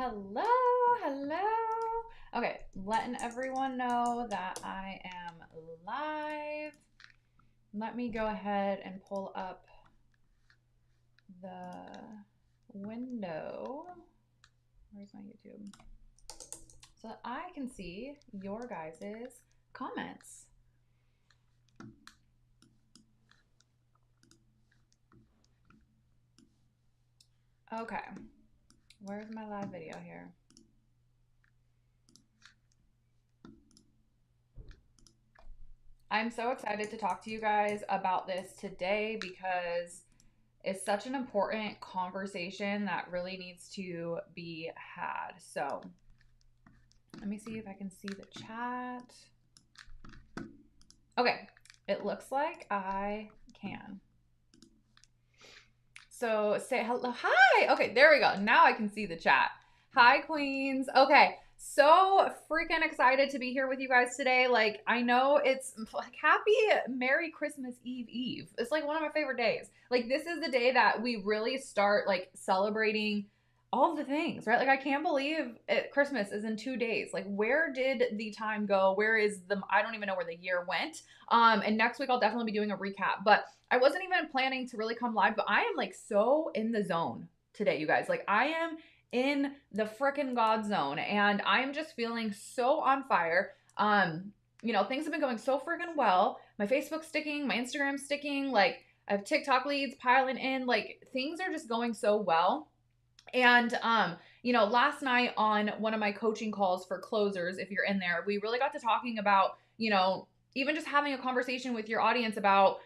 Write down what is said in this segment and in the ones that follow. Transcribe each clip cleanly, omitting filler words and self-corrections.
Hello, hello. Okay, letting everyone know that I am live. Let me go ahead and pull up the window. Where's my YouTube? So that I can see your guys' comments. Okay, where's my live video here? I'm so excited to talk to you guys about this today because it's such an important conversation that really needs to be had. So let me see if I can see the chat. Okay, it looks like I can. So say hello. Hi. Okay, there we go. Now I can see the chat. Hi, queens. Okay, so freaking excited to be here with you guys today. Like, I know it's like happy Merry Christmas Eve. It's like one of my favorite days. Like, this is the day that we really start like celebrating all the things, right? Like, I can't believe Christmas is in 2 days. Like, where did the time go? Where is the, I don't even know where the year went. And next week I'll definitely be doing a recap, but I wasn't even planning to really come live, but I am like so in the zone today, you guys. Like, I am in the freaking God zone and I'm just feeling so on fire. Things have been going so freaking well. My Facebook's sticking, my Instagram's sticking, like I have TikTok leads piling in, like things are just going so well. And last night on one of my coaching calls for closers, if you're in there, we really got to talking about, even just having a conversation with your audience about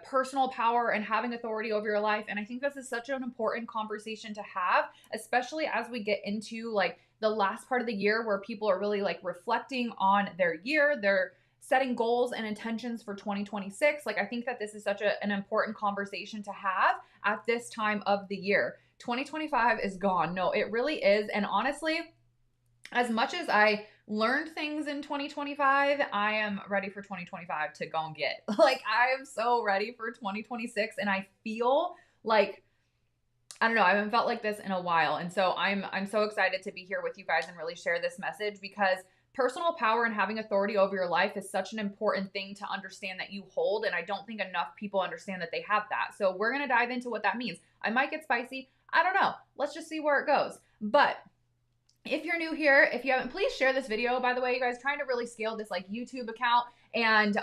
personal power and having authority over your life. And I think this is such an important conversation to have, especially as we get into like the last part of the year where people are really like reflecting on their year, they're setting goals and intentions for 2026. Like, I think that this is such an important conversation to have at this time of the year. 2025 is gone. No, it really is. And honestly, as much as I learned things in 2025, I am ready for 2025 to go and get. Like, I am so ready for 2026 and I feel like I don't know, I haven't felt like this in a while. And so I'm so excited to be here with you guys and really share this message because personal power and having authority over your life is such an important thing to understand that you hold. And I don't think enough people understand that they have that. So we're going to dive into what that means. I might get spicy. I don't know. Let's just see where it goes. But if you're new here, if you haven't, please share this video. By the way, you guys, trying to really scale this like YouTube account. And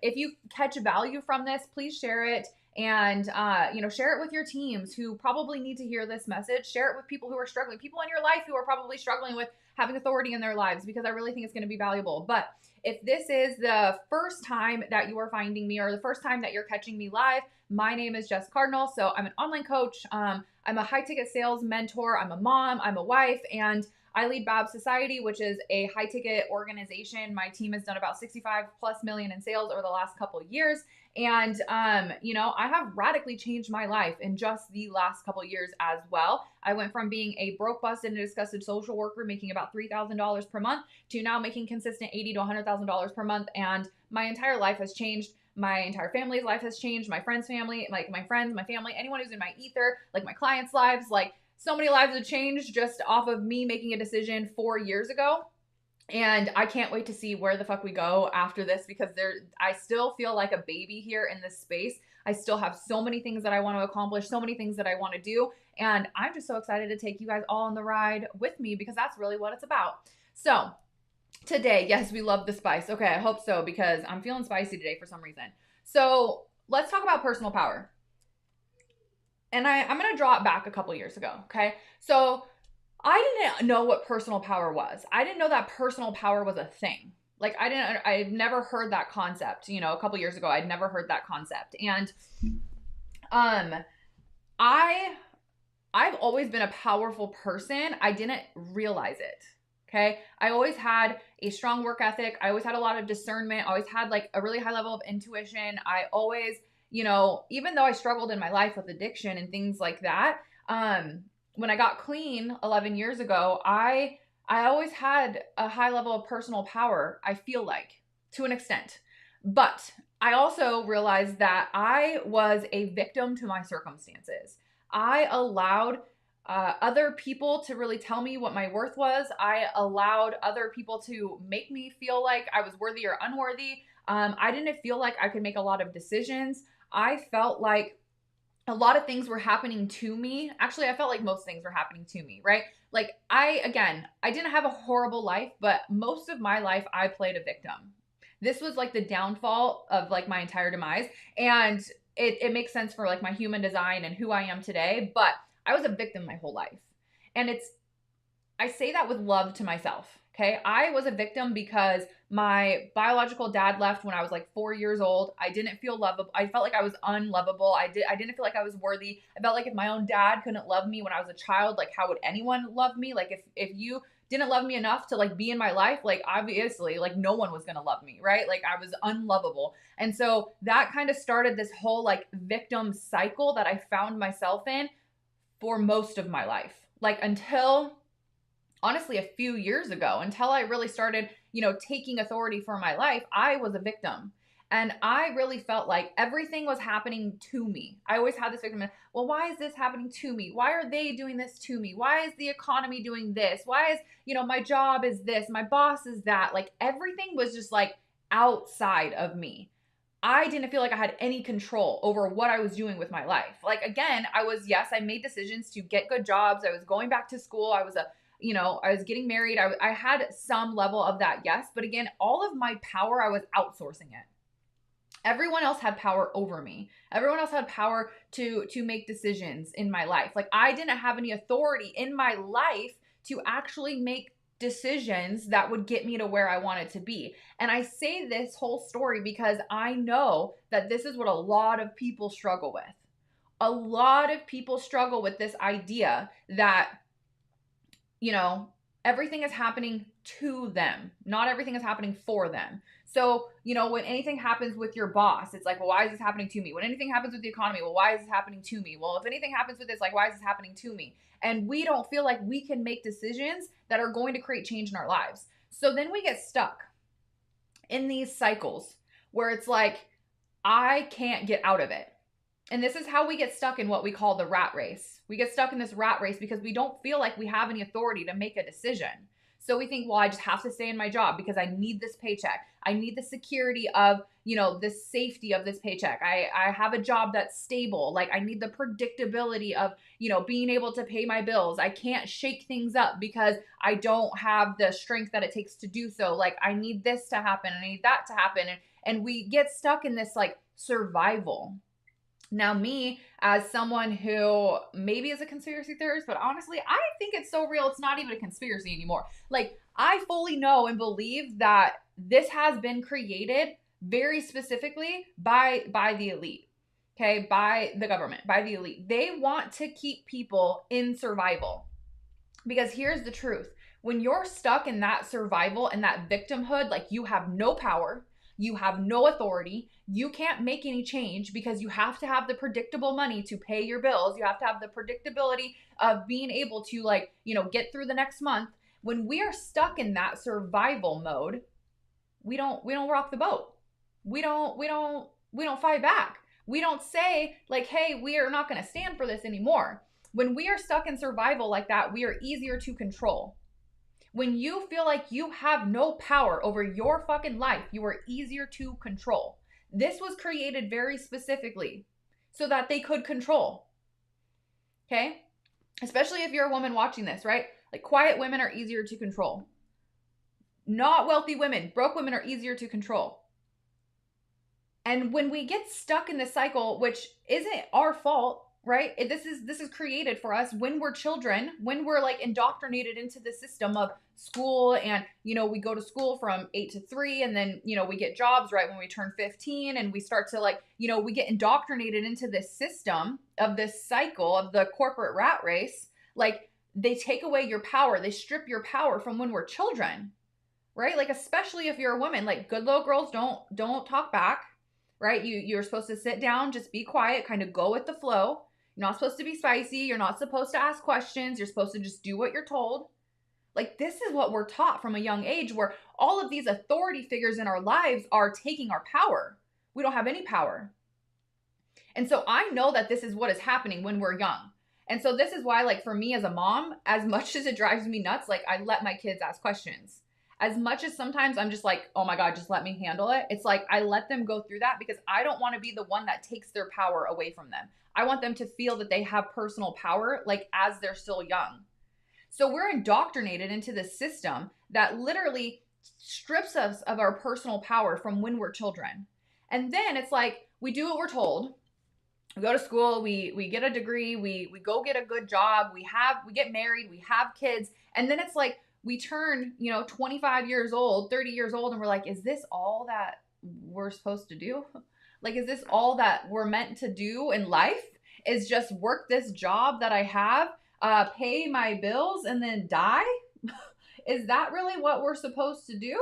if you catch value from this, please share it. And share it with your teams who probably need to hear this message. Share it with people who are struggling, people in your life who are probably struggling with having authority in their lives, because I really think it's going to be valuable. But if this is the first time that you are finding me or the first time that you're catching me live, my name is Jess Cardinal. So I'm an online coach. I'm a high ticket sales mentor. I'm a mom. I'm a wife. And I lead Bab Society, which is a high ticket organization. My team has done about 65 plus million in sales over the last couple of years. And, I have radically changed my life in just the last couple of years as well. I went from being a broke, busted, and disgusted social worker making about $3,000 per month to now making consistent $80,000 to $100,000 per month. And my entire life has changed. My entire family's life has changed. My friends' family, like my friends, my family, anyone who's in my ether, like my clients' lives, like so many lives have changed just off of me making a decision 4 years ago. And I can't wait to see where the fuck we go after this, because I still feel like a baby here in this space. I still have so many things that I want to accomplish, so many things that I want to do. And I'm just so excited to take you guys all on the ride with me, because that's really what it's about. So today, yes, we love the spice. Okay, I hope so, because I'm feeling spicy today for some reason. So let's talk about personal power. And I'm going to draw it back a couple years ago. Okay. So I didn't know what personal power was. I didn't know that personal power was a thing. Like, I've never heard that concept. A couple years ago, I'd never heard that concept. And I I've always been a powerful person. I didn't realize it. Okay. I always had a strong work ethic. I always had a lot of discernment. I always had like a really high level of intuition. I always, even though I struggled in my life with addiction and things like that, when I got clean 11 years ago, I always had a high level of personal power, I feel like, to an extent. But I also realized that I was a victim to my circumstances. I allowed other people to really tell me what my worth was. I allowed other people to make me feel like I was worthy or unworthy. I didn't feel like I could make a lot of decisions. I felt like a lot of things were happening to me. Actually, I felt like most things were happening to me, right? Like I didn't have a horrible life, but most of my life I played a victim. This was like the downfall of like my entire demise. And it makes sense for like my human design and who I am today, but I was a victim my whole life. And I say that with love to myself. Okay. I was a victim because my biological dad left when I was like 4 years old. I didn't feel lovable. I felt like I was unlovable. I didn't feel like I was worthy. I felt like if my own dad couldn't love me when I was a child, like how would anyone love me? Like if you didn't love me enough to like be in my life, like obviously like no one was going to love me, right? Like I was unlovable. And so that kind of started this whole like victim cycle that I found myself in for most of my life. Like until honestly a few years ago, until I really started, taking authority for my life, I was a victim. And I really felt like everything was happening to me. I always had this victim. Well, why is this happening to me? Why are they doing this to me? Why is the economy doing this? Why is, my job is this, my boss is that? Like everything was just like outside of me. I didn't feel like I had any control over what I was doing with my life. Like again, yes, I made decisions to get good jobs. I was going back to school. I was getting married. I had some level of that, yes. But again, all of my power, I was outsourcing it. Everyone else had power over me. Everyone else had power to make decisions in my life. Like I didn't have any authority in my life to actually make decisions that would get me to where I wanted to be. And I say this whole story because I know that this is what a lot of people struggle with. A lot of people struggle with this idea that, everything is happening to them. Not everything is happening for them. So, when anything happens with your boss, it's like, well, why is this happening to me? When anything happens with the economy, well, why is this happening to me? Well, if anything happens with this, like, why is this happening to me? And we don't feel like we can make decisions that are going to create change in our lives. So then we get stuck in these cycles where it's like, I can't get out of it. And this is how we get stuck in what we call the rat race. We get stuck in this rat race because we don't feel like we have any authority to make a decision. So we think, well, I just have to stay in my job because I need this paycheck. I need the security of, the safety of this paycheck. I have a job that's stable. Like I need the predictability of, being able to pay my bills. I can't shake things up because I don't have the strength that it takes to do so. Like I need this to happen. I need that to happen. And we get stuck in this like survival. Now, me as someone who maybe is a conspiracy theorist, but honestly, I think it's so real, it's not even a conspiracy anymore. Like, I fully know and believe that this has been created very specifically by the elite, okay, by the government, by the elite. They want to keep people in survival. Because here's the truth. When you're stuck in that survival and that victimhood, like you have no power, you have no authority. You can't make any change because you have to have the predictable money to pay your bills. You have to have the predictability of being able to get through the next month. When we are stuck in that survival mode, we don't rock the boat. We don't fight back. We don't say like, hey, we are not going to stand for this anymore. When we are stuck in survival like that, we are easier to control. When you feel like you have no power over your fucking life, you are easier to control. This was created very specifically so that they could control. Okay? Especially if you're a woman watching this, right? Like quiet women are easier to control. Not wealthy women, broke women are easier to control. And when we get stuck in this cycle, which isn't our fault, right? This is created for us when we're children, when we're like indoctrinated into the system of school and, we go to school from 8 to 3 and then, we get jobs right when we turn 15 and we start to like, we get indoctrinated into this system of this cycle of the corporate rat race. Like they take away your power. They strip your power from when we're children, right? Like, especially if you're a woman, like good little girls don't talk back, right? You're supposed to sit down, just be quiet, kind of go with the flow. You're not supposed to be spicy. You're not supposed to ask questions. You're supposed to just do what you're told. Like this is what we're taught from a young age where all of these authority figures in our lives are taking our power. We don't have any power. And so I know that this is what is happening when we're young. And so this is why, like, for me as a mom, as much as it drives me nuts, like, I let my kids ask questions. As much as sometimes I'm just like, oh my God, just let me handle it. It's like, I let them go through that because I don't want to be the one that takes their power away from them. I want them to feel that they have personal power, like, as they're still young. So we're indoctrinated into this system that literally strips us of our personal power from when we're children. And then it's like, we do what we're told. We go to school, we get a degree, we go get a good job, we get married, we have kids, and then it's like we turn, 25 years old, 30 years old, and we're like, is this all that we're supposed to do? Like, is this all that we're meant to do in life? Is just work this job that I have, pay my bills, and then die? Is that really what we're supposed to do?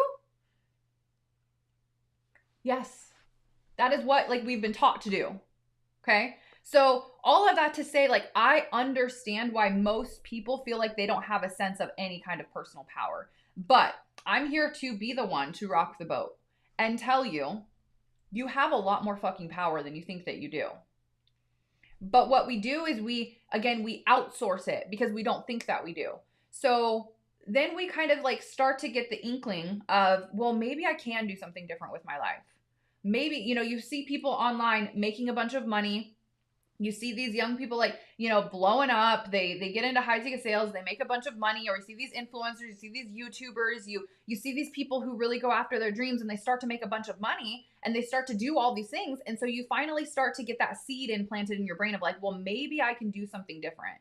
Yes. That is what, like, we've been taught to do. Okay. So all of that to say, like, I understand why most people feel like they don't have a sense of any kind of personal power, but I'm here to be the one to rock the boat and tell you, you have a lot more fucking power than you think that you do. But what we do is we outsource it because we don't think that we do. So then we kind of like start to get the inkling of, well, maybe I can do something different with my life. Maybe, you see people online making a bunch of money. You see these young people like, blowing up. They get into high ticket sales. They make a bunch of money. Or you see these influencers. You see these YouTubers. You see these people who really go after their dreams and they start to make a bunch of money and they start to do all these things. And so you finally start to get that seed implanted in your brain of like, well, maybe I can do something different.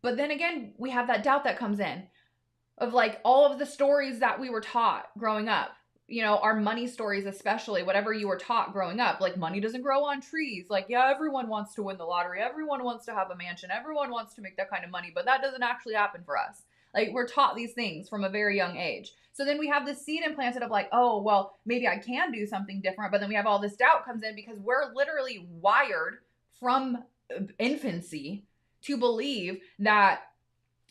But then again, we have that doubt that comes in of like all of the stories that we were taught growing up. Our money stories, especially whatever you were taught growing up, like money doesn't grow on trees. Like, yeah, everyone wants to win the lottery. Everyone wants to have a mansion. Everyone wants to make that kind of money, but that doesn't actually happen for us. Like, we're taught these things from a very young age. So then we have this seed implanted of like, oh, well, maybe I can do something different. But then we have all this doubt comes in because we're literally wired from infancy to believe that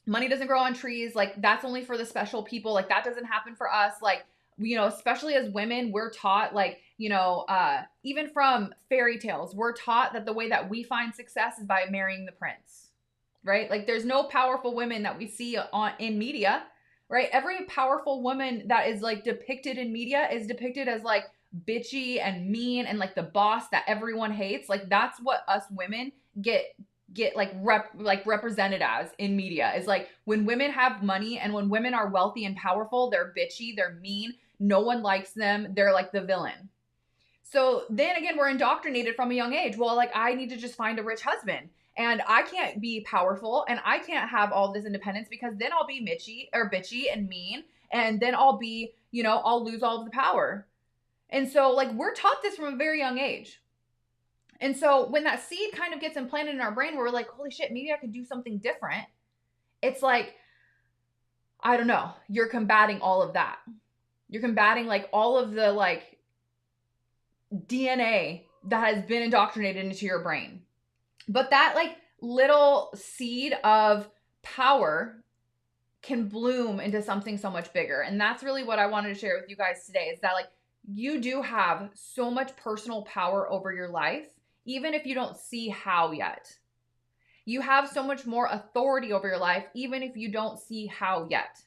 money doesn't grow on trees. Like, that's only for the special people. Like, that doesn't happen for us. Like, especially as women, we're taught like, even from fairy tales, we're taught that the way that we find success is by marrying the prince, right? Like, there's no powerful women that we see in media, right? Every powerful woman that is like depicted in media is depicted as like bitchy and mean and like the boss that everyone hates. Like, that's what us women get represented as in media is like when women have money and when women are wealthy and powerful, they're bitchy, they're mean, no one likes them, they're like the villain. So then again, we're indoctrinated from a young age. Well, like, I need to just find a rich husband and I can't be powerful and I can't have all this independence because then I'll be bitchy and mean, and then I'll be, I'll lose all of the power. And so like, we're taught this from a very young age. And so when that seed kind of gets implanted in our brain, where we're like, holy shit, maybe I could do something different. It's like, I don't know, you're combating all of that. You're combating like all of the like DNA that has been indoctrinated into your brain. But that like little seed of power can bloom into something so much bigger. And that's really what I wanted to share with you guys today is that like you do have so much personal power over your life, even if you don't see how yet. You have so much more authority over your life, even if you don't see how yet.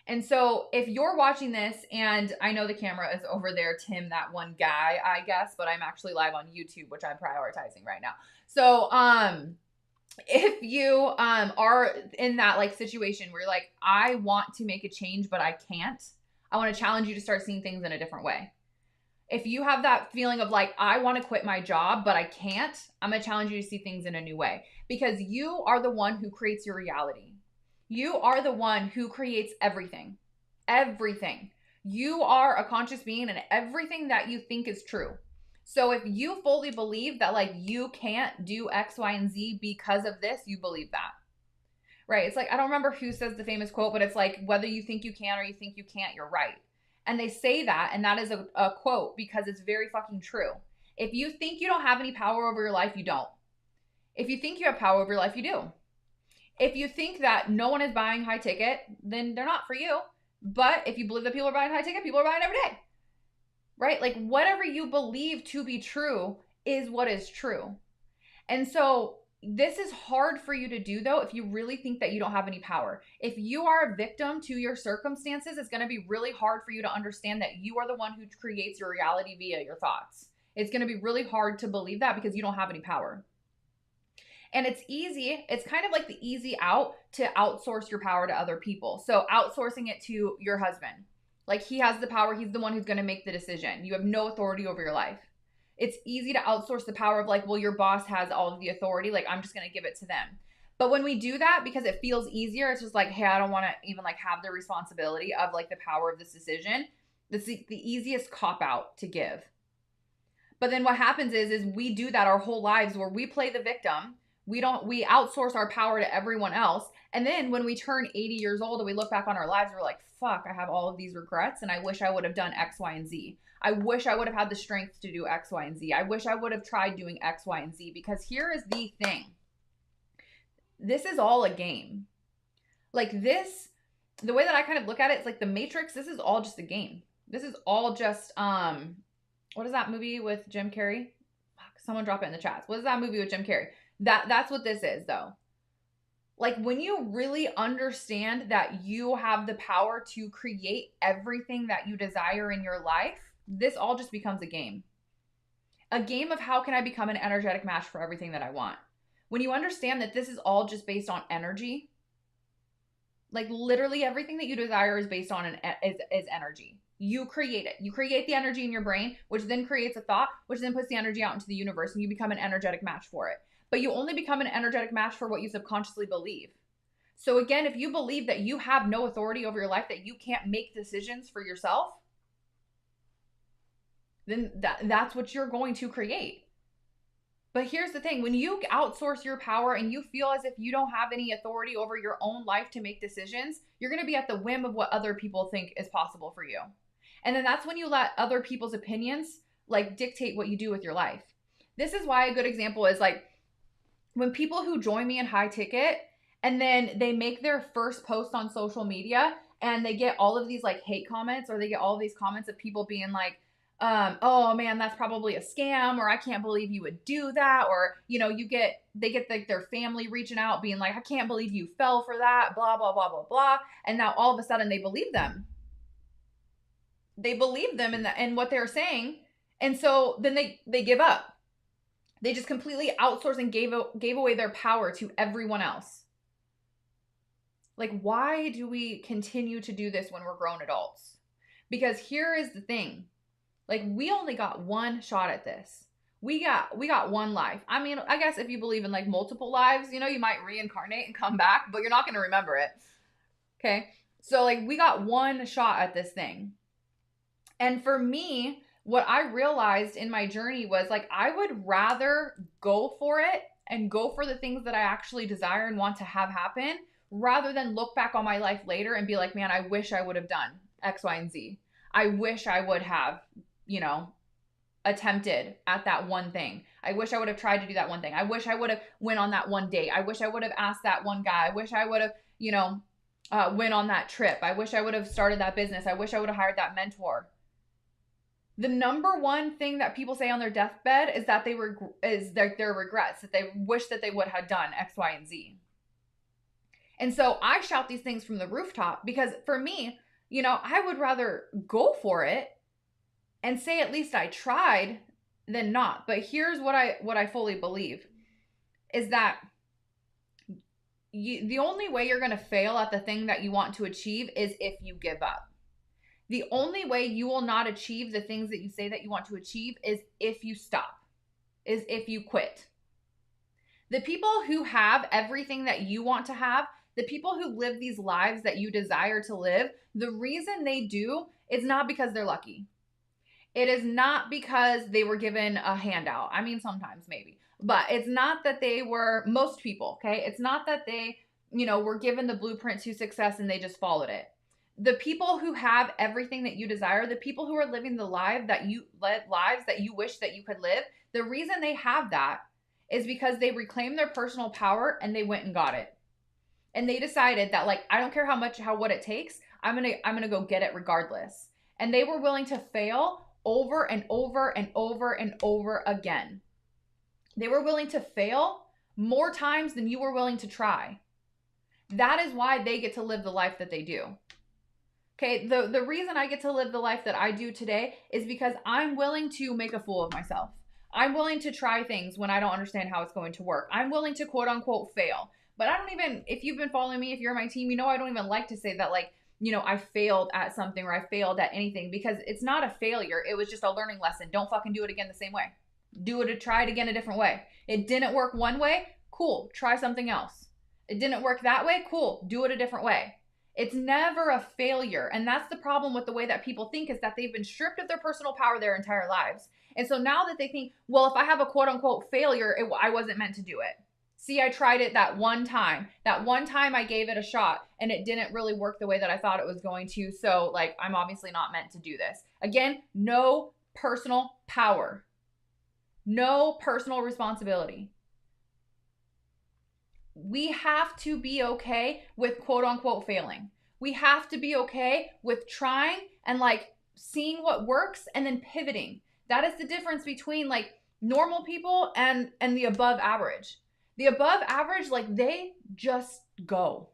And so if you're watching this, and I know the camera is over there, Tim, that one guy, I guess, but I'm actually live on YouTube, which I'm prioritizing right now. So, if you are in that like situation where you're like, I want to make a change, but I can't, I want to challenge you to start seeing things in a different way. If you have that feeling of like, I want to quit my job, but I can't, I'm going to challenge you to see things in a new way, because you are the one who creates your reality. You are the one who creates everything. Everything. You are a conscious being and everything that you think is true. So if you fully believe that like you can't do X, Y, and Z because of this, you believe that. Right? It's like, I don't remember who says the famous quote, but it's like, whether you think you can or you think you can't, you're right. And they say that, and that is a quote because it's very fucking true. If you think you don't have any power over your life, you don't. If you think you have power over your life, you do. If you think that no one is buying high ticket, then they're not for you. But if you believe that people are buying high ticket, people are buying every day. Right? Like, whatever you believe to be true is what is true. And so This is hard for you to do, though, if you really think that you don't have any power. If you are a victim to your circumstances, it's going to be really hard for you to understand that you are the one who creates your reality via your thoughts. It's going to be really hard to believe that because you don't have any power. And it's easy. It's kind of like the easy out to outsource your power to other people. So outsourcing it to your husband. Like, he has the power. He's the one who's going to make the decision. You have no authority over your life. It's easy to outsource the power of like, well, your boss has all of the authority. Like, I'm just going to give it to them. But when we do that, because it feels easier, it's just like, hey, I don't want to even like have the responsibility of like the power of this decision. That's the easiest cop out to give. But then what happens is we do that our whole lives, where we play the victim. We outsource our power to everyone else. And then when we turn 80 years old and we look back on our lives, we're like, fuck, I have all of these regrets and I wish I would have done X, Y, and Z. I wish I would have had the strength to do X, Y, and Z. I wish I would have tried doing X, Y, and Z. Because here is the thing. This is all a game. Like this, the way that I kind of look at it, it's like the Matrix. This is all just a game. This is all just, what is that movie with Jim Carrey? Fuck, someone drop it in the chats. What is that movie with Jim Carrey? That's what this is, though. Like, when you really understand that you have the power to create everything that you desire in your life, this all just becomes a game. A game of how can I become an energetic match for everything that I want. When you understand that this is all just based on energy, like literally everything that you desire is based on is energy. You create it. You create the energy in your brain, which then creates a thought, which then puts the energy out into the universe, and you become an energetic match for it. But you only become an energetic match for what you subconsciously believe. So again, if you believe that you have no authority over your life, that you can't make decisions for yourself, then that's what you're going to create. But here's the thing. When you outsource your power and you feel as if you don't have any authority over your own life to make decisions, you're going to be at the whim of what other people think is possible for you. And then that's when you let other people's opinions like dictate what you do with your life. This is why a good example is like, when people who join me in high ticket and then they make their first post on social media and they get all of these like hate comments, or they get all of these comments of people being like, oh man, that's probably a scam, or I can't believe you would do that. Or, you know, they get like their family reaching out being like, I can't believe you fell for that, blah, blah, blah, blah, blah. And now all of a sudden they believe them. They believe them in what they're saying. And so then they give up. They just completely outsourced and gave away their power to everyone else. Like, why do we continue to do this when we're grown adults? Because here is the thing. Like, we only got one shot at this. We got one life. I mean, I guess if you believe in like multiple lives, you know, you might reincarnate and come back, but you're not going to remember it. Okay? So like, we got one shot at this thing. And for me, what I realized in my journey was like, I would rather go for it and go for the things that I actually desire and want to have happen, rather than look back on my life later and be like, man, I wish I would have done X, Y, and Z. I wish I would have, you know, attempted at that one thing. I wish I would have tried to do that one thing. I wish I would have went on that one date. I wish I would have asked that one guy. I wish I would have, you know, went on that trip. I wish I would have started that business. I wish I would have hired that mentor. The number one thing that people say on their deathbed is that their regrets, that they wish that they would have done X, Y, and Z. And so I shout these things from the rooftop because for me, you know, I would rather go for it and say at least I tried than not. But here's what I fully believe is that the only way you're going to fail at the thing that you want to achieve is if you give up. The only way you will not achieve the things that you say that you want to achieve is if you stop, is if you quit. The people who have everything that you want to have, the people who live these lives that you desire to live, the reason they do is not because they're lucky. It is not because they were given a handout. I mean, sometimes maybe, but it's not that they were, most people, okay? It's not that they, you know, were given the blueprint to success and they just followed it. The people who have everything that you desire, the people who are living the lives that you wish that you could live, the reason they have that is because they reclaimed their personal power and they went and got it. And they decided that, like, I don't care what it takes. I'm going to go get it regardless. And they were willing to fail over and over and over and over again. They were willing to fail more times than you were willing to try. That is why they get to live the life that they do. Okay, the reason I get to live the life that I do today is because I'm willing to make a fool of myself. I'm willing to try things when I don't understand how it's going to work. I'm willing to quote unquote fail. But I don't even, if you've been following me, if you're my team, you know I don't even like to say that, like, you know, I failed at something or I failed at anything, because it's not a failure. It was just a learning lesson. Don't fucking do it again the same way. Do it, try it again a different way. It didn't work one way, cool, try something else. It didn't work that way, cool, do it a different way. It's never a failure. And that's the problem with the way that people think, is that they've been stripped of their personal power their entire lives. And so now that they think, well, if I have a quote unquote failure, I wasn't meant to do it. See, I tried it that one time. That one time I gave it a shot and it didn't really work the way that I thought it was going to. So, like, I'm obviously not meant to do this. Again, no personal power. No personal responsibility. We have to be okay with quote unquote failing. We have to be okay with trying and like seeing what works and then pivoting. That is the difference between like normal people and the above average. The above average, like, they just go.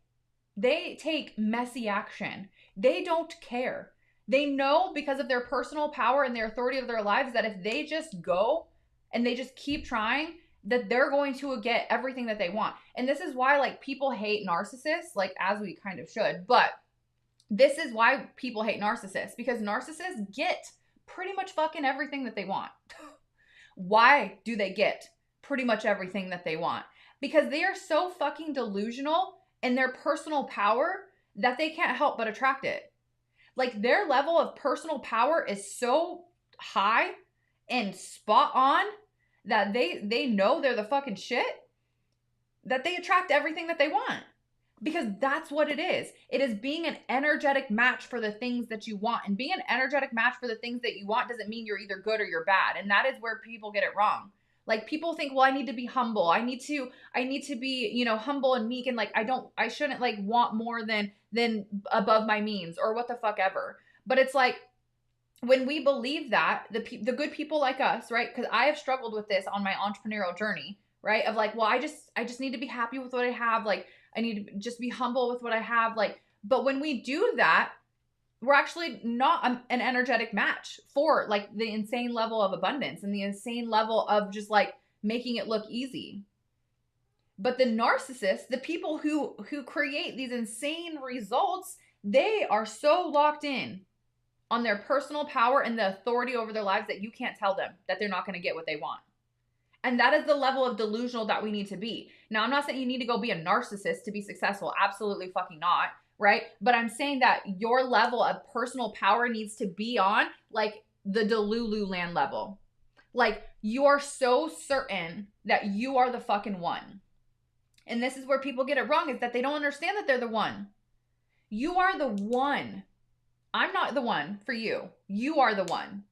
They take messy action. They don't care. They know, because of their personal power and their authority of their lives, that if they just go and they just keep trying, that they're going to get everything that they want. And this is why, like, people hate narcissists, like, as we kind of should. But this is why people hate narcissists, because narcissists get pretty much fucking everything that they want. Why do they get pretty much everything that they want? Because they are so fucking delusional in their personal power that they can't help but attract it. Like, their level of personal power is so high and spot on that they know they're the fucking shit, that they attract everything that they want. Because that's what it is. It is being an energetic match for the things that you want. And being an energetic match for the things that you want doesn't mean you're either good or you're bad. And that is where people get it wrong. Like, people think, well, I need to be humble. I need to be, you know, humble and meek, and like I shouldn't like want more than above my means, or what the fuck ever. But it's like, when we believe that, the good people like us, right? Because I have struggled with this on my entrepreneurial journey, right? Of like, well, I just need to be happy with what I have. Like, I need to just be humble with what I have. Like, but when we do that, we're actually not an energetic match for like the insane level of abundance and the insane level of just like making it look easy. But the narcissists, the people who create these insane results, they are so locked in on their personal power and the authority over their lives that you can't tell them that they're not going to get what they want. And that is the level of delusional that we need to be. Now, I'm not saying you need to go be a narcissist to be successful. Absolutely fucking not. Right? But I'm saying that your level of personal power needs to be on like the Delulu land level. Like, you're so certain that you are the fucking one. And this is where people get it wrong, is that they don't understand that they're the one. You are the one. I'm not the one for you. You are the one.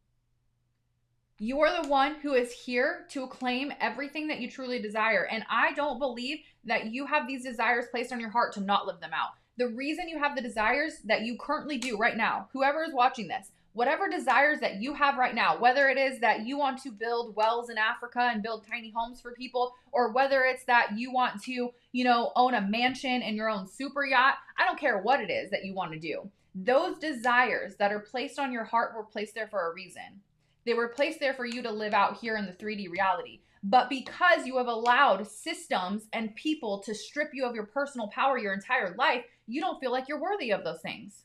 You are the one who is here to claim everything that you truly desire. And I don't believe that you have these desires placed on your heart to not live them out. The reason you have the desires that you currently do right now, whoever is watching this, whatever desires that you have right now, whether it is that you want to build wells in Africa and build tiny homes for people, or whether it's that you want to, you know, own a mansion and your own super yacht, I don't care what it is that you want to do. Those desires that are placed on your heart were placed there for a reason. They were placed there for you to live out here in the 3D reality. But because you have allowed systems and people to strip you of your personal power your entire life, you don't feel like you're worthy of those things.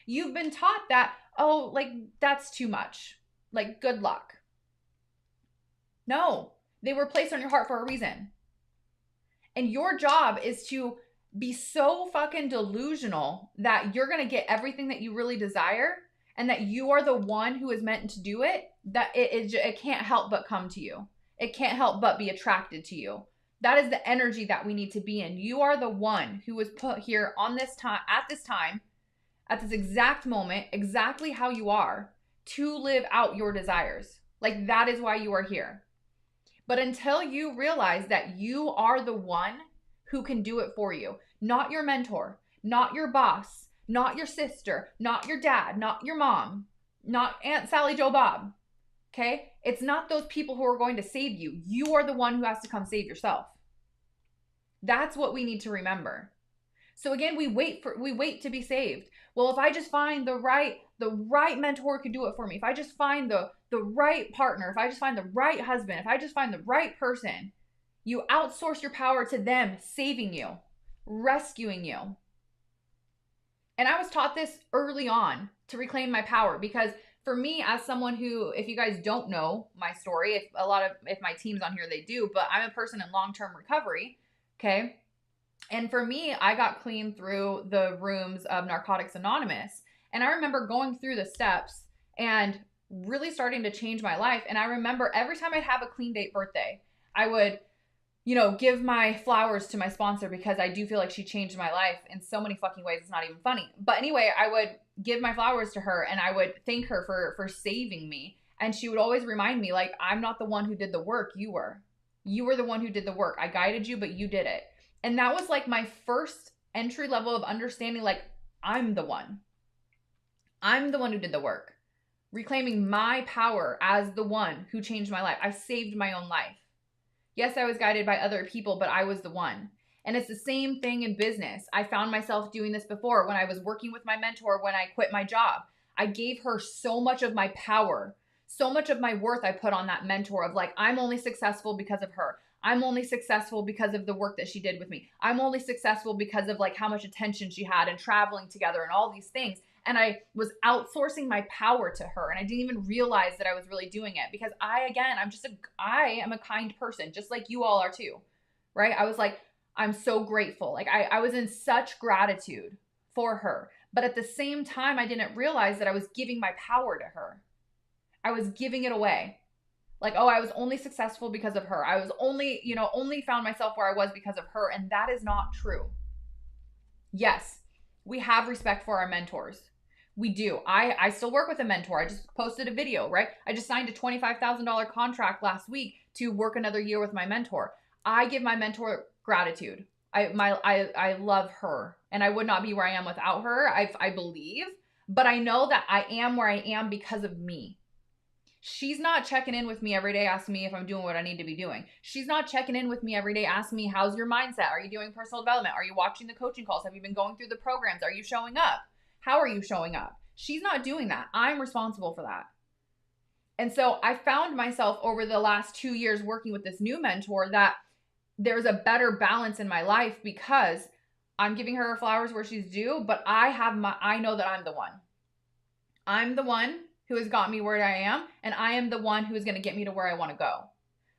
You've been taught that, oh, like, that's too much. Like, good luck. No, they were placed on your heart for a reason. And your job is to be so fucking delusional that you're going to get everything that you really desire, and that you are the one who is meant to do it, that it can't help but come to you. It can't help but be attracted to you. That is the energy that we need to be in. You are the one who was put here on this time, at this exact moment, exactly how you are, to live out your desires. Like, that is why you are here. But until you realize that you are the one who can do it for you, not your mentor, not your boss, not your sister, not your dad, not your mom, not Aunt Sally Joe Bob. Okay? It's not those people who are going to save you. You are the one who has to come save yourself. That's what we need to remember. So again, we wait to be saved. Well, if I just find the right mentor could do it for me. If I just find the right partner, if I just find the right husband, if I just find the right person, you outsource your power to them saving you, rescuing you. And I was taught this early on to reclaim my power, because for me, as someone who, if you guys don't know my story, if my team's on here, they do, but I'm a person in long-term recovery. Okay. And for me, I got clean through the rooms of Narcotics Anonymous. And I remember going through the steps and really starting to change my life. And I remember every time I'd have a clean date birthday, I would, give my flowers to my sponsor, because I do feel like she changed my life in so many fucking ways. It's not even funny. But anyway, I would give my flowers to her and I would thank her for saving me. And she would always remind me, like, I'm not the one who did the work. You were. You were the one who did the work. I guided you, but you did it. And that was like my first entry level of understanding, like, I'm the one. I'm the one who did the work. Reclaiming my power as the one who changed my life. I saved my own life. Yes, I was guided by other people, but I was the one. And it's the same thing in business. I found myself doing this before when I was working with my mentor when I quit my job. I gave her so much of my power, so much of my worth I put on that mentor of, like, I'm only successful because of her. I'm only successful because of the work that she did with me. I'm only successful because of, like, how much attention she had and traveling together and all these things. And I was outsourcing my power to her. And I didn't even realize that I was really doing it, because I am a kind person, just like you all are too, right? I was like, I'm so grateful. Like I was in such gratitude for her. But at the same time, I didn't realize that I was giving my power to her. I was giving it away. Like, oh, I was only successful because of her. I was only found myself where I was because of her. And that is not true. Yes, we have respect for our mentors. We do. I still work with a mentor. I just posted a video, right? I just signed a $25,000 contract last week to work another year with my mentor. I give my mentor gratitude. I love her, and I would not be where I am without her. I believe, but I know that I am where I am because of me. She's not checking in with me every day asking me if I'm doing what I need to be doing. She's not checking in with me every day asking me, how's your mindset? Are you doing personal development? Are you watching the coaching calls? Have you been going through the programs? Are you showing up? How are you showing up? She's not doing that. I'm responsible for that. And so I found myself over the last 2 years working with this new mentor that there's a better balance in my life, because I'm giving her flowers where she's due, but I know that I'm the one. I'm the one who has got me where I am, and I am the one who is going to get me to where I want to go.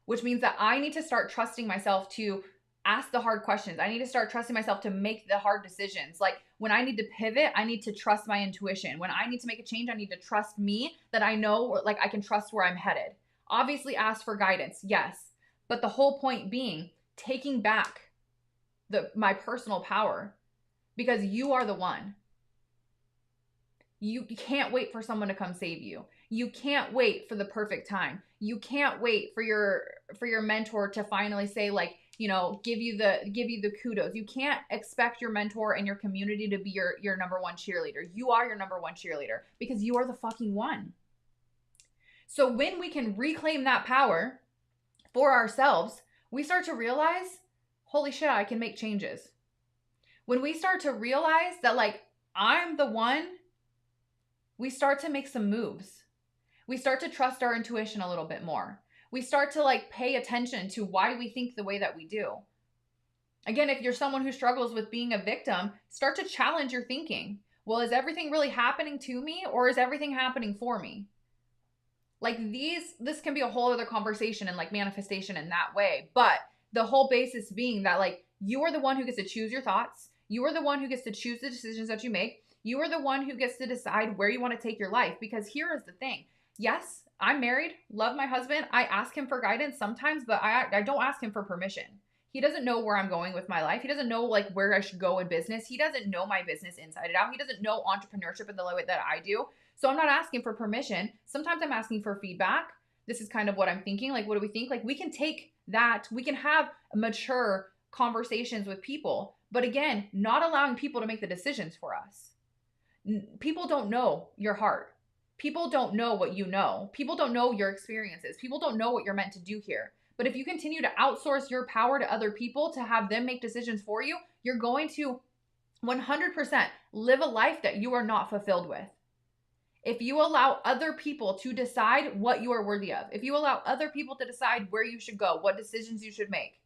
Which means that I need to start trusting myself to ask the hard questions. I need to start trusting myself to make the hard decisions. Like when I need to pivot, I need to trust my intuition. When I need to make a change, I need to trust me, that I know, like, I can trust where I'm headed. Obviously ask for guidance, yes. But the whole point being taking back my personal power, because you are the one. You can't wait for someone to come save you. You can't wait for the perfect time. You can't wait for your mentor to finally say, like, give you the kudos. You can't expect your mentor and your community to be your number one cheerleader. You are your number one cheerleader, because you are the fucking one. So when we can reclaim that power for ourselves, we start to realize, holy shit, I can make changes. When we start to realize that, like, I'm the one, we start to make some moves. We start to trust our intuition a little bit more. We start to, like, pay attention to why we think the way that we do. Again, if you're someone who struggles with being a victim, start to challenge your thinking. Well, is everything really happening to me, or is everything happening for me? Like, this can be a whole other conversation and, like, manifestation in that way. But the whole basis being that, like, you are the one who gets to choose your thoughts. You are the one who gets to choose the decisions that you make. You are the one who gets to decide where you want to take your life. Because here is the thing. Yes, I'm married, love my husband. I ask him for guidance sometimes, but I don't ask him for permission. He doesn't know where I'm going with my life. He doesn't know, like, where I should go in business. He doesn't know my business inside and out. He doesn't know entrepreneurship in the way that I do. So I'm not asking for permission. Sometimes I'm asking for feedback. This is kind of what I'm thinking. Like, what do we think? Like, we can take that. We can have mature conversations with people. But again, not allowing people to make the decisions for us. People don't know your heart. People don't know what you know. People don't know your experiences. People don't know what you're meant to do here. But if you continue to outsource your power to other people to have them make decisions for you, you're going to 100% live a life that you are not fulfilled with. If you allow other people to decide what you are worthy of, if you allow other people to decide where you should go, what decisions you should make,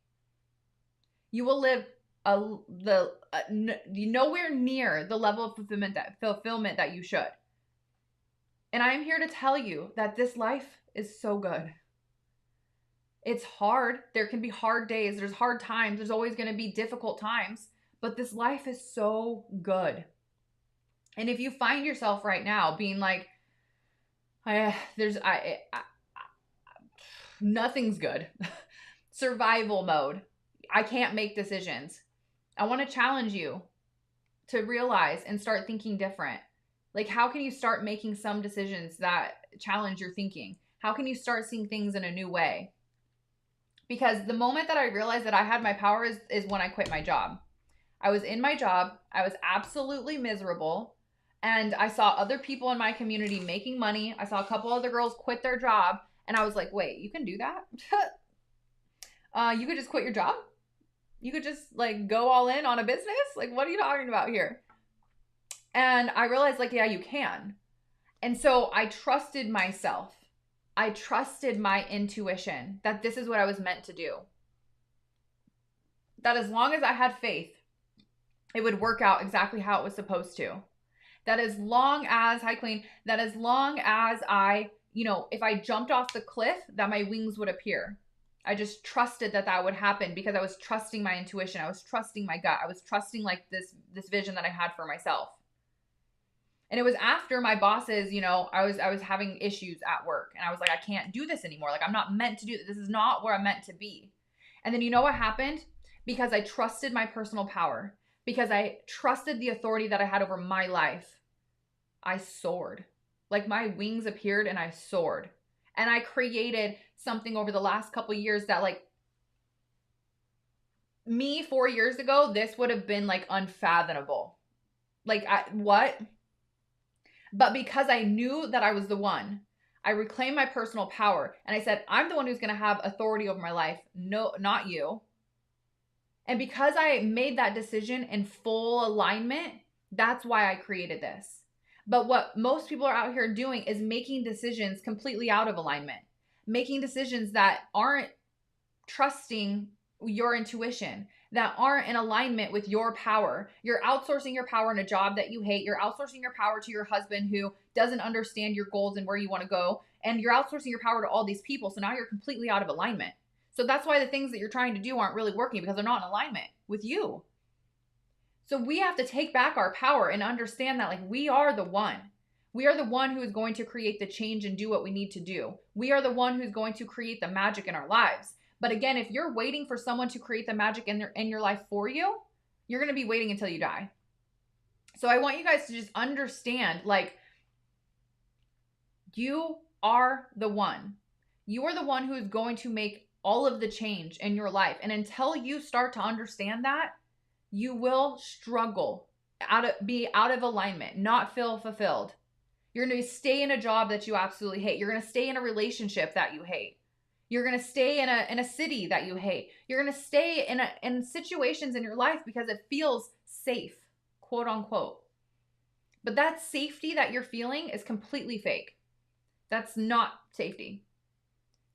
you will live nowhere near the level of fulfillment that you should. And I am here to tell you that this life is so good. It's hard. There can be hard days. There's hard times. There's always going to be difficult times. But this life is so good. And if you find yourself right now being like, nothing's good. Survival mode. I can't make decisions. I want to challenge you to realize and start thinking different. Like, how can you start making some decisions that challenge your thinking? How can you start seeing things in a new way? Because the moment that I realized that I had my power is when I quit my job. I was in my job. I was absolutely miserable. And I saw other people in my community making money. I saw a couple other girls quit their job. And I was like, wait, you can do that? You could just quit your job? You could just like go all in on a business? Like, what are you talking about here? And I realized like, yeah, you can. And so I trusted myself. I trusted my intuition that this is what I was meant to do. That as long as I had faith, it would work out exactly how it was supposed to. That as long as, hi Queen, that as long as I, if I jumped off the cliff, that my wings would appear. I just trusted that that would happen because I was trusting my intuition. I was trusting my gut. I was trusting like this vision that I had for myself. And it was after my bosses, I was having issues at work and I was like, I can't do this anymore. Like, I'm not meant to do this. This is not where I'm meant to be. And then you know what happened? Because I trusted my personal power, because I trusted the authority that I had over my life, I soared. Like my wings appeared and I soared. And I created something over the last couple of years that like me 4 years ago, this would have been like unfathomable. Like what? But because I knew that I was the one, I reclaimed my personal power and I said, I'm the one who's going to have authority over my life. No, not you. And because I made that decision in full alignment, that's why I created this. But what most people are out here doing is making decisions completely out of alignment, making decisions that aren't trusting your intuition, that aren't in alignment with your power. You're outsourcing your power in a job that you hate. You're outsourcing your power to your husband who doesn't understand your goals and where you want to go. And you're outsourcing your power to all these people. So now you're completely out of alignment. So that's why the things that you're trying to do aren't really working, because they're not in alignment with you. So we have to take back our power and understand that like we are the one. We are the one who is going to create the change and do what we need to do. We are the one who's going to create the magic in our lives. But again, if you're waiting for someone to create the magic in your life for you, you're going to be waiting until you die. So I want you guys to just understand, like, you are the one. You are the one who is going to make all of the change in your life. And until you start to understand that, you will struggle, be out of alignment, not feel fulfilled. You're going to stay in a job that you absolutely hate. You're going to stay in a relationship that you hate. You're going to stay in a city that you hate. You're going to stay in situations in your life because it feels safe, quote unquote. But that safety that you're feeling is completely fake. That's not safety.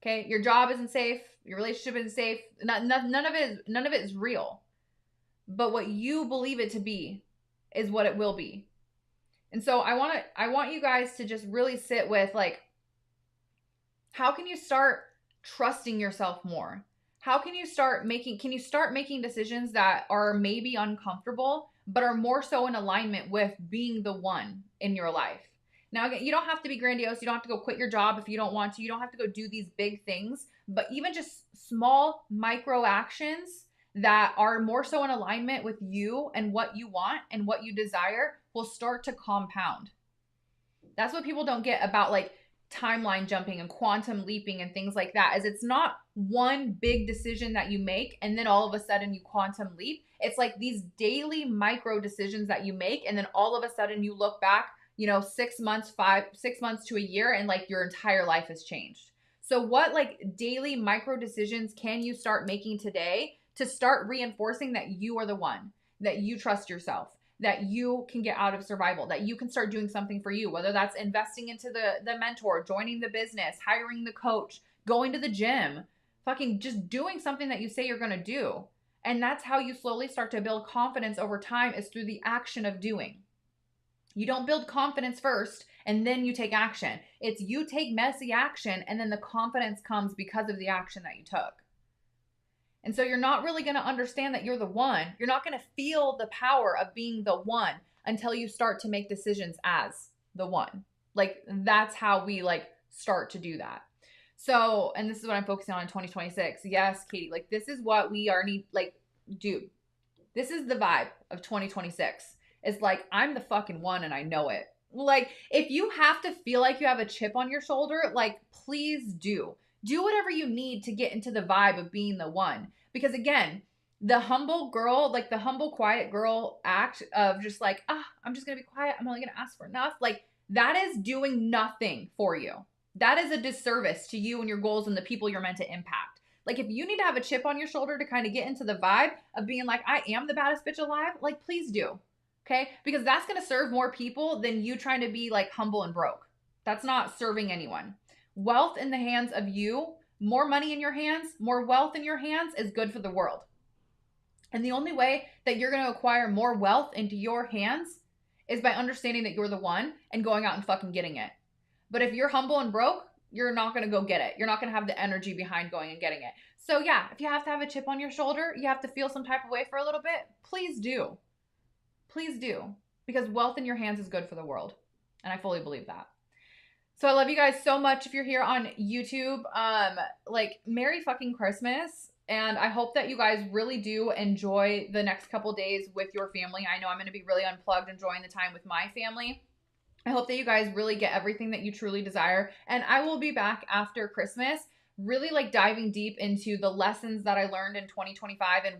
Okay? Your job isn't safe. Your relationship isn't safe. None of it is real. But what you believe it to be is what it will be. And so I want you guys to just really sit with, like, how can you start trusting yourself more? How can you start making decisions that are maybe uncomfortable, but are more so in alignment with being the one in your life? Now, again, you don't have to be grandiose. You don't have to go quit your job if you don't want to. You don't have to go do these big things, but even just small micro actions that are more so in alignment with you and what you want and what you desire will start to compound. That's what people don't get about like timeline jumping and quantum leaping and things like that, is it's not one big decision that you make and then all of a sudden you quantum leap. It's like these daily micro decisions that you make, and then all of a sudden you look back, 6 months to a year, and like your entire life has changed. So what like daily micro decisions can you start making today to start reinforcing that you are the one, that you trust yourself, that you can get out of survival, that you can start doing something for you, whether that's investing into the mentor, joining the business, hiring the coach, going to the gym, fucking just doing something that you say you're going to do. And that's how you slowly start to build confidence over time, is through the action of doing. You don't build confidence first and then you take action. It's you take messy action and then the confidence comes because of the action that you took. And so you're not really going to understand that you're the one. You're not going to feel the power of being the one until you start to make decisions as the one. Like that's how we like start to do that. So, and this is what I'm focusing on in 2026. Yes, Katie, like this is what we are need, like, dude, this is the vibe of 2026. It's like, I'm the fucking one and I know it. Like, if you have to feel like you have a chip on your shoulder, like, please do. Do whatever you need to get into the vibe of being the one. Because again, the humble girl, like the humble, quiet girl act of just like, I'm just going to be quiet. I'm only going to ask for enough. Like, that is doing nothing for you. That is a disservice to you and your goals and the people you're meant to impact. Like, if you need to have a chip on your shoulder to kind of get into the vibe of being like, I am the baddest bitch alive, like, please do. Okay? Because that's going to serve more people than you trying to be like humble and broke. That's not serving anyone. Wealth in the hands of you, more money in your hands, more wealth in your hands is good for the world. And the only way that you're going to acquire more wealth into your hands is by understanding that you're the one and going out and fucking getting it. But if you're humble and broke, you're not going to go get it. You're not going to have the energy behind going and getting it. So yeah, if you have to have a chip on your shoulder, you have to feel some type of way for a little bit, please do. Please do. Because wealth in your hands is good for the world. And I fully believe that. So I love you guys so much. If you're here on YouTube, like, Merry fucking Christmas. And I hope that you guys really do enjoy the next couple days with your family. I know I'm going to be really unplugged, enjoying the time with my family. I hope that you guys really get everything that you truly desire. And I will be back after Christmas, really like diving deep into the lessons that I learned in 2025 and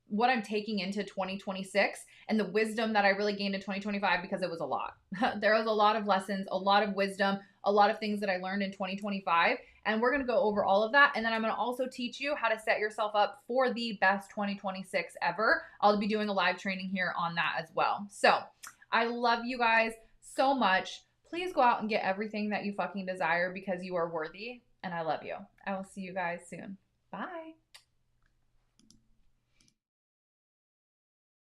what I'm taking into 2026, and the wisdom that I really gained in 2025, because it was a lot. There was a lot of lessons, a lot of wisdom, a lot of things that I learned in 2025. And we're going to go over all of that. And then I'm going to also teach you how to set yourself up for the best 2026 ever. I'll be doing a live training here on that as well. So I love you guys so much. Please go out and get everything that you fucking desire, because you are worthy. And I love you. I will see you guys soon. Bye.